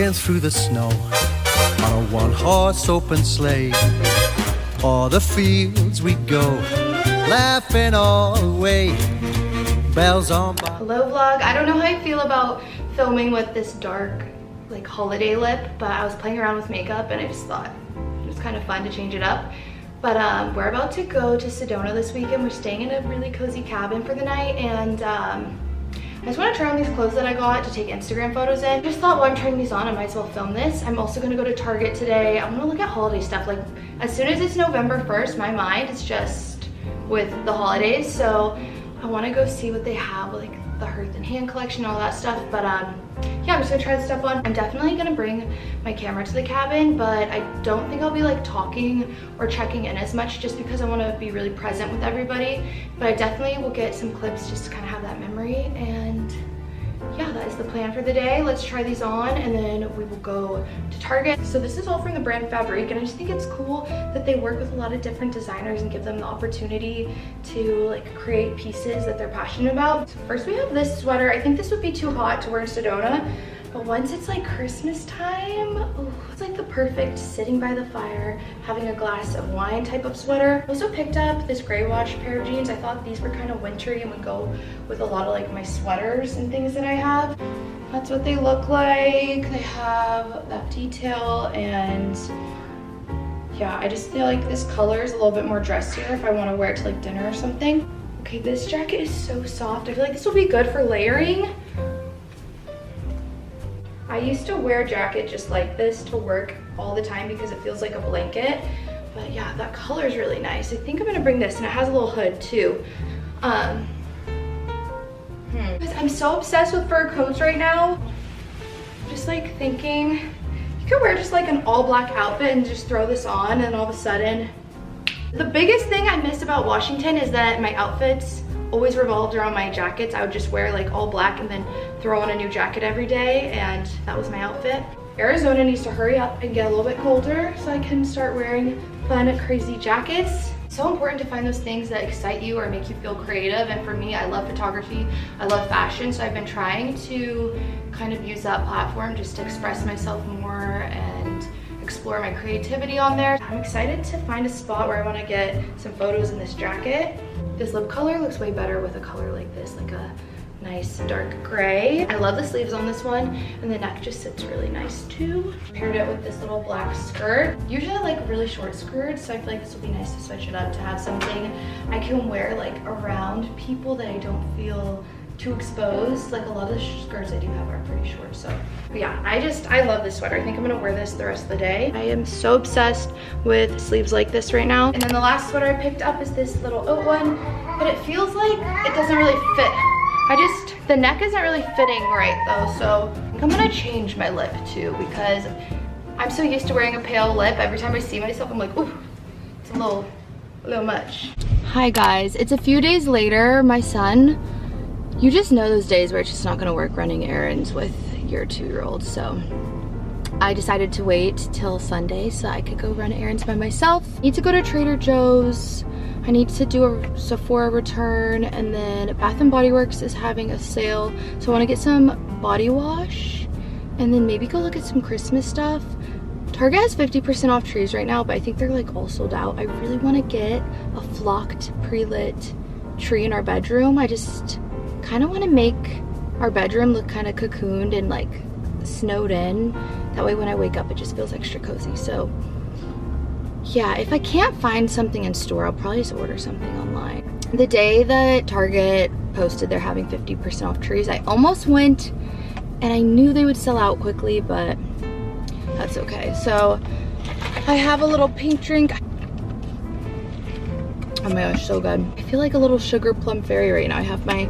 Tearing through the snow on a one-horse open sleigh. O'er the fields we go, laughing all the way. Bells on by. Hello vlog. I don't know how I feel about filming with this dark like holiday lip, but I was playing around with makeup and I just thought it was kind of fun to change it up. But we're about to go to Sedona this weekend. We're staying in a really cozy cabin for the night, and I just want to try on these clothes that I got to take Instagram photos in. I just thought while I'm trying these on, I might as well film this. I'm also going to go to Target today. I want to look at holiday stuff. Like, as soon as it's November 1st, my mind is just with the holidays. So I want to go see what they have, like the Hearth and Hand collection, all that stuff. But yeah, I'm just gonna try this stuff on. I'm definitely gonna bring my camera to the cabin, but I don't think I'll be like talking or checking in as much, just because I want to be really present with everybody. But I definitely will get some clips just to kind of have that memory. And yeah, that is the plan for the day. Let's try these on and then we will go to Target. So this is all from the brand Fabrique, and I just think it's cool that they work with a lot of different designers and give them the opportunity to like create pieces that they're passionate about. So first we have this sweater. I think this would be too hot to wear in Sedona, but once it's like Christmas time, ooh, it's like the perfect sitting by the fire, having a glass of wine type of sweater. I also picked up this gray wash pair of jeans. I thought these were kind of wintry and would go with a lot of like my sweaters and things that I have. That's what they look like. They have that detail, and yeah, I just feel like this color is a little bit more dressier if I want to wear it to like dinner or something. Okay, this jacket is so soft. I feel like this will be good for layering. I used to wear a jacket just like this to work all the time because it feels like a blanket. But yeah, that color is really nice. I think I'm gonna bring this, and it has a little hood too. I'm so obsessed with fur coats right now. Just like thinking, you could wear just like an all black outfit and just throw this on, and all of a sudden. The biggest thing I miss about Washington is that my outfits always revolved around my jackets. I would just wear like all black and then throw on a new jacket every day, and that was my outfit. Arizona needs to hurry up and get a little bit colder so I can start wearing fun, crazy jackets. It's so important to find those things that excite you or make you feel creative, and for me, I love photography, I love fashion, so I've been trying to kind of use that platform just to express myself more and explore my creativity on there. I'm excited to find a spot where I want to get some photos in this jacket. This lip color looks way better with a color like this, like a nice dark gray. I love the sleeves on this one, and the neck just sits really nice too. Paired it with this little black skirt. Usually I like really short skirts, so I feel like this will be nice to switch it up to have something I can wear like around people that I don't feel too exposed. Like a lot of the skirts I do have are pretty short, so. But yeah, I love this sweater. I think I'm gonna wear this the rest of the day. I am so obsessed with sleeves like this right now. And then the last sweater I picked up is this little oat one, but it feels like it doesn't really fit. The neck isn't really fitting right though, so I think I'm gonna change my lip too, because I'm so used to wearing a pale lip. Every time I see myself, I'm like, ooh, it's a little much. Hi guys, it's a few days later. My son, you just know those days where it's just not gonna work running errands with your 2-year-old, so I decided to wait till Sunday so I could go run errands by myself. Need to go to Trader Joe's. I need to do a Sephora return, and then Bath&bodyworks is having a sale, so I want to get some body wash and then maybe go look at some Christmas stuff. Target has 50% off trees right now, but I think they're like all sold out. I really want to get a flocked pre-lit tree in our bedroom. I just kind of want to make our bedroom look kind of cocooned and like snowed in. That way when I wake up it just feels extra cozy. So yeah, if I can't find something in store, I'll probably just order something online. The day that Target posted they're having 50% off trees, I almost went, and I knew they would sell out quickly, but that's okay. So I have a little pink drink. Oh my gosh, so good. I feel like a little sugar plum fairy right now. I have my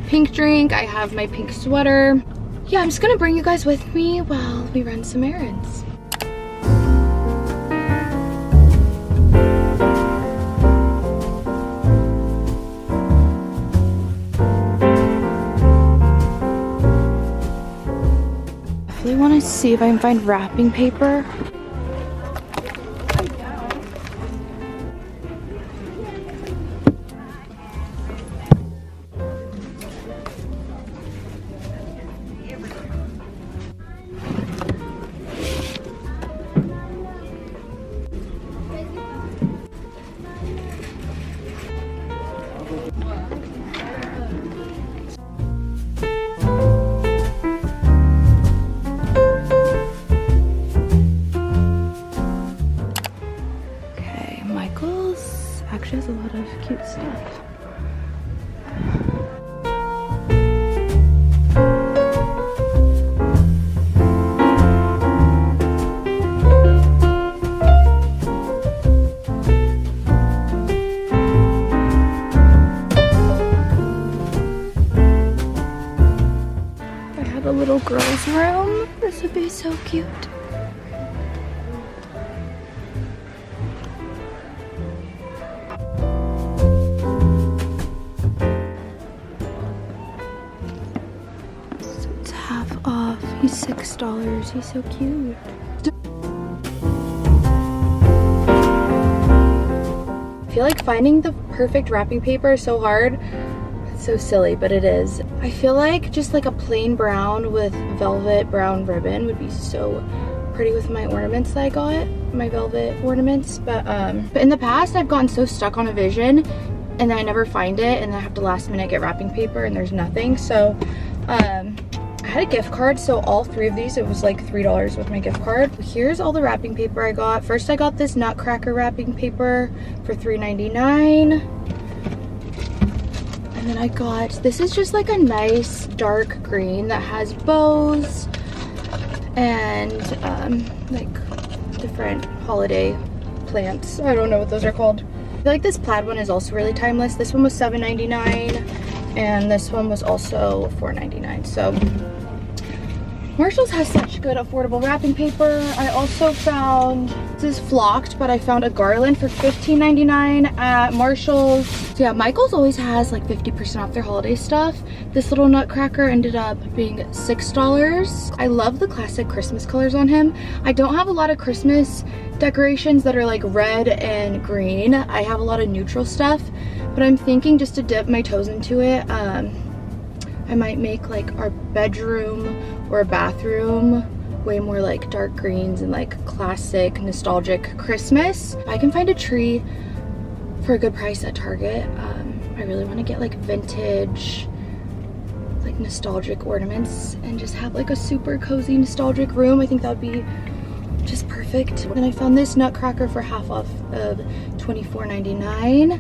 pink drink, I have my pink sweater. Yeah, I'm just gonna bring you guys with me while we run some errands. I really want to see if I can find wrapping paper. Okay, Michael's actually has a lot of cute stuff. A little girl's room. This would be so cute. So it's half off. He's $6. He's so cute. I feel like finding the perfect wrapping paper is so hard. So silly, but it is. I feel like just like a plain brown with velvet brown ribbon would be so pretty with my ornaments that I got, my velvet ornaments. But in the past I've gotten so stuck on a vision and then I never find it and then I have to last minute get wrapping paper and there's nothing. So I had a gift card, so all 3 of these, it was like $3 with my gift card. Here's all the wrapping paper I got. First I got this nutcracker wrapping paper for $3.99. And then I got, this is just like a nice dark green that has bows and like different holiday plants. I don't know what those are called. I feel like this plaid one is also really timeless. This one was $7.99 and this one was also $4.99. So Marshall's has such good affordable wrapping paper. I also found, this is flocked, but I found a garland for $15.99 at Marshall's. So yeah, Michael's always has like 50% off their holiday stuff. This little nutcracker ended up being $6. I love the classic Christmas colors on him. I don't have a lot of Christmas decorations that are like red and green. I have a lot of neutral stuff, but I'm thinking just to dip my toes into it, I might make like our bedroom or a bathroom way more like dark greens and like classic nostalgic Christmas. If I can find a tree for a good price at Target, I really want to get like vintage, like nostalgic ornaments and just have like a super cozy nostalgic room. I think that would be just perfect. And I found this nutcracker for half off of $24.99.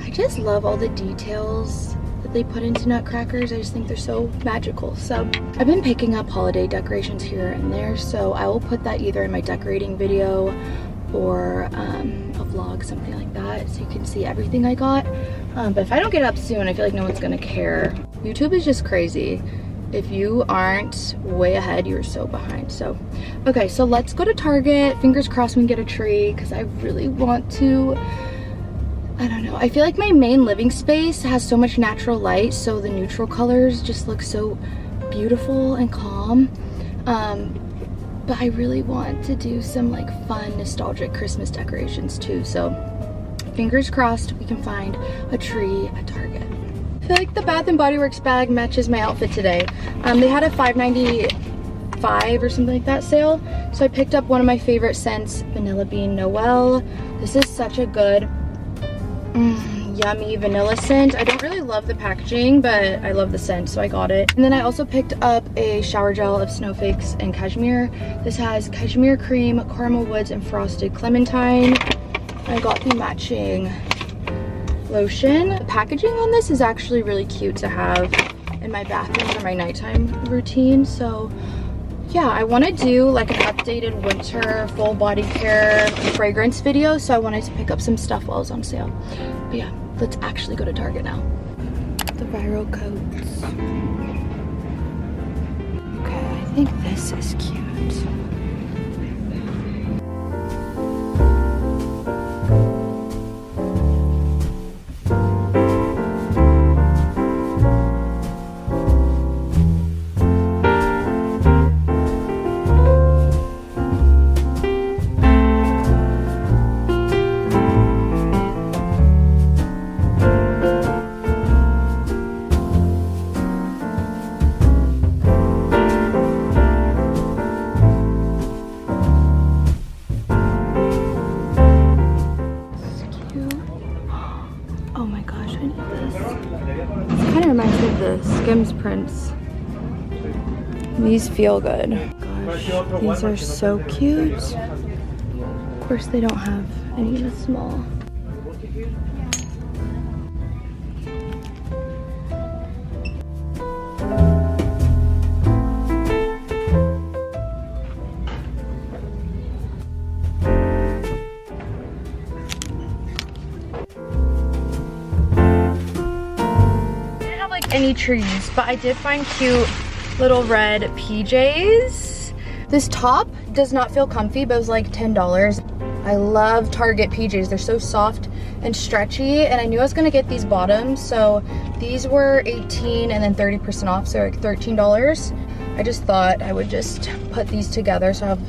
I just love all the details that they put into nutcrackers. I just think they're so magical. So I've been picking up holiday decorations here and there, so I will put that either in my decorating video or a vlog, something like that, so you can see everything I got. But if I don't get up soon, I feel like no one's gonna care. YouTube is just crazy. If you aren't way ahead, you're so behind. So okay, so let's go to Target. Fingers crossed we can get a tree because I really want to. I don't know, I feel like my main living space has so much natural light, so the neutral colors just look so beautiful and calm. But I really want to do some like fun nostalgic Christmas decorations too, so fingers crossed we can find a tree at Target. I feel like the Bath&bodyworks bag matches my outfit today. They had a $5.95 or something like that sale, so I picked up one of my favorite scents, Vanilla Bean Noel. This is such a good yummy vanilla scent. I don't really love the packaging, but I love the scent, so I got it. And then I also picked up a shower gel of snowflakes and cashmere. This has cashmere cream, caramel woods, and frosted clementine. I got the matching lotion. The packaging on this is actually really cute to have in my bathroom for my nighttime routine. So yeah, I want to do like an updated winter full body care fragrance video, so I wanted to pick up some stuff while it was on sale. But yeah, let's actually go to Target now. The viral coats. Okay, I think this is cute. I need this. This kind of reminds me of the Skims prints. These feel good. Gosh, these are so cute. Of course, they don't have any in the small. Any trees, but I did find cute little red PJs. This top does not feel comfy, but it was like $10. I love Target PJs. They're so soft and stretchy, and I knew I was gonna get these bottoms, so these were 18 and then 30% off, so like $13. I just thought I would just put these together so I have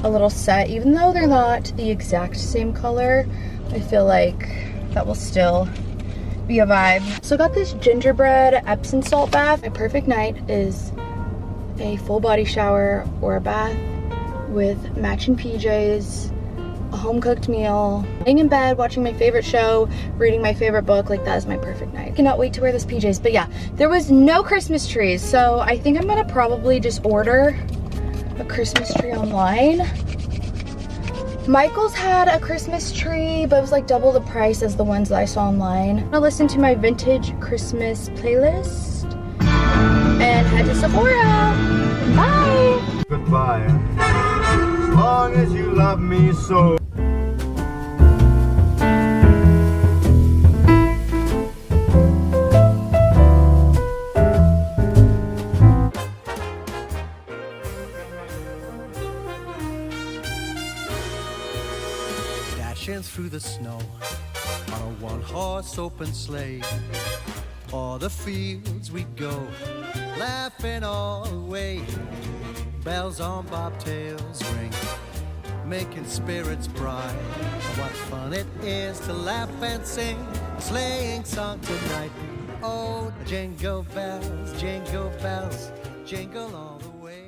a little set. Even though they're not the exact same color, I feel like that will still be a vibe. So I got this gingerbread Epsom salt bath. My perfect night is a full body shower or a bath with matching PJs, a home cooked meal, laying in bed, watching my favorite show, reading my favorite book. Like, that is my perfect night. I cannot wait to wear those PJs. But yeah, there was no Christmas trees, so I think I'm gonna probably just order a Christmas tree online. Michael's had a Christmas tree, but it was like double the price as the ones that I saw online. I'm gonna listen to my vintage Christmas playlist and head to Sephora. Bye! Goodbye, as long as you love me so. Through the snow on a one-horse open sleigh, o'er the fields we go, laughing all the way. Bells on bobtails ring, making spirits bright. What fun it is to laugh and sing a sleighing song tonight. Oh, jingle bells, jingle all the way.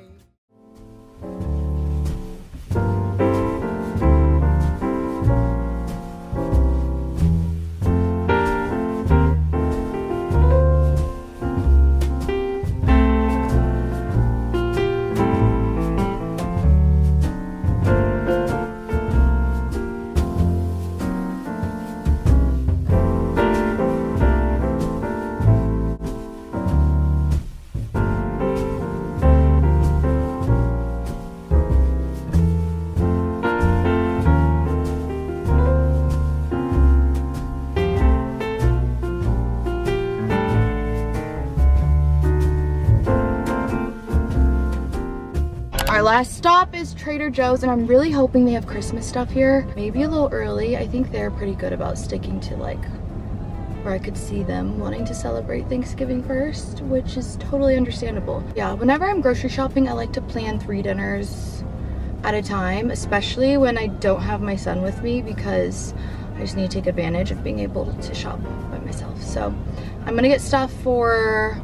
Our last stop is Trader Joe's, and I'm really hoping they have Christmas stuff here. Maybe a little early. I think they're pretty good about sticking to like where I could see them wanting to celebrate Thanksgiving first, which is totally understandable. Yeah, whenever I'm grocery shopping, I like to plan 3 dinners at a time, especially when I don't have my son with me, because I just need to take advantage of being able to shop by myself. So I'm gonna get stuff for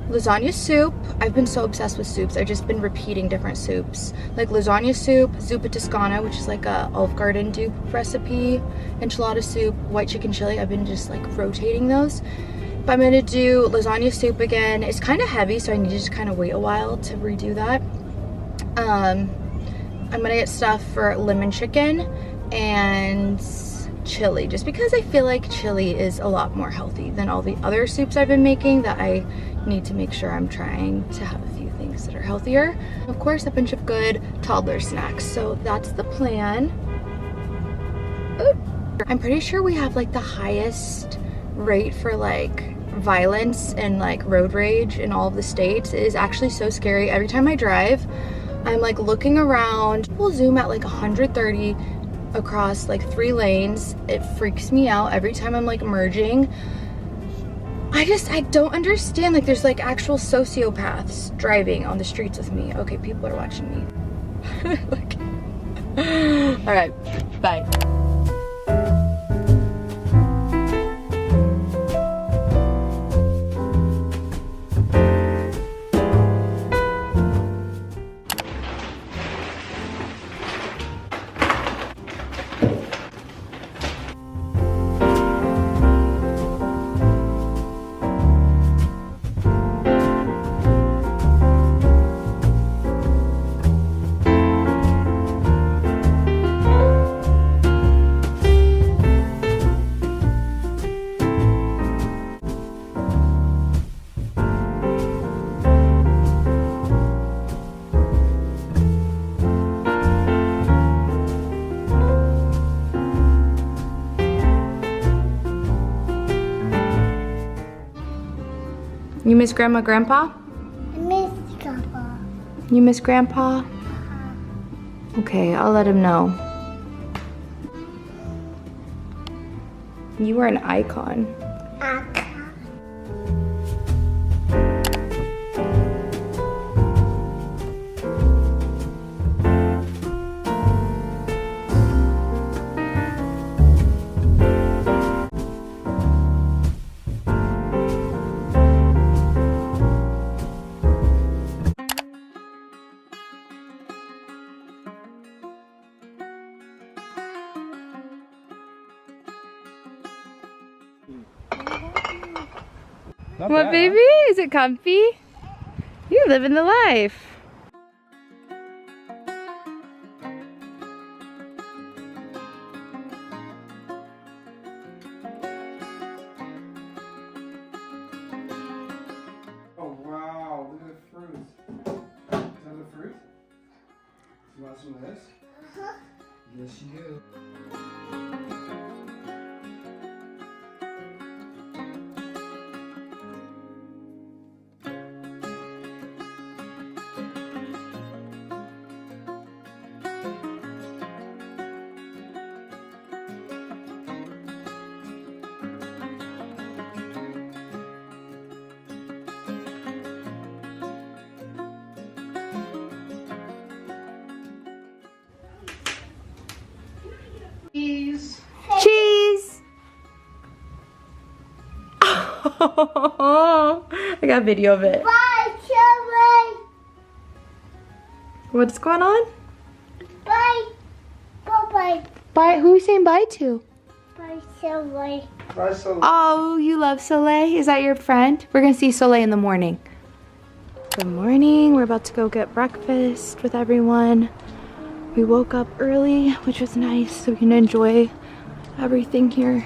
lasagna soup. I've been so obsessed with soups. I've just been repeating different soups, like lasagna soup, zuppa toscana, which is like a Olive Garden dupe recipe, enchilada soup, white chicken chili. I've been just like rotating those. But I'm gonna do lasagna soup again. It's kind of heavy, so I need to just kind of wait a while to redo that. I'm gonna get stuff for lemon chicken and chili, just because I feel like chili is a lot more healthy than all the other soups I've been making, that I need to make sure I'm trying to have a few things that are healthier. Of course, a bunch of good toddler snacks. So that's the plan. Ooh. I'm pretty sure we have like the highest rate for like violence and like road rage in all of the states. It is actually so scary. Every time I drive, I'm like looking around. We'll zoom at like 130 across like 3 lanes. It freaks me out every time I'm like merging. I don't understand. Like, there's like actual sociopaths driving on the streets with me. Okay, people are watching me. Like, all right, bye. You miss Grandma, Grandpa? I miss Grandpa. You miss Grandpa? Okay, I'll let him know. You are an icon. Not What, bad, baby? Is it comfy? You living the life. Oh wow, look at the fruit. Is that the fruit? You want some of this? Yes, you do. Cheese. Cheese. I got video of it. Bye, Chili. What's going on? Bye. Bye-bye. Bye. Who are we saying bye to? Bye, Chili. Bye, Soleil. Oh, you love Soleil? Is that your friend? We're gonna see Soleil in the morning. Good morning. We're about to go get breakfast with everyone. We woke up early, which was nice, so we can enjoy everything here.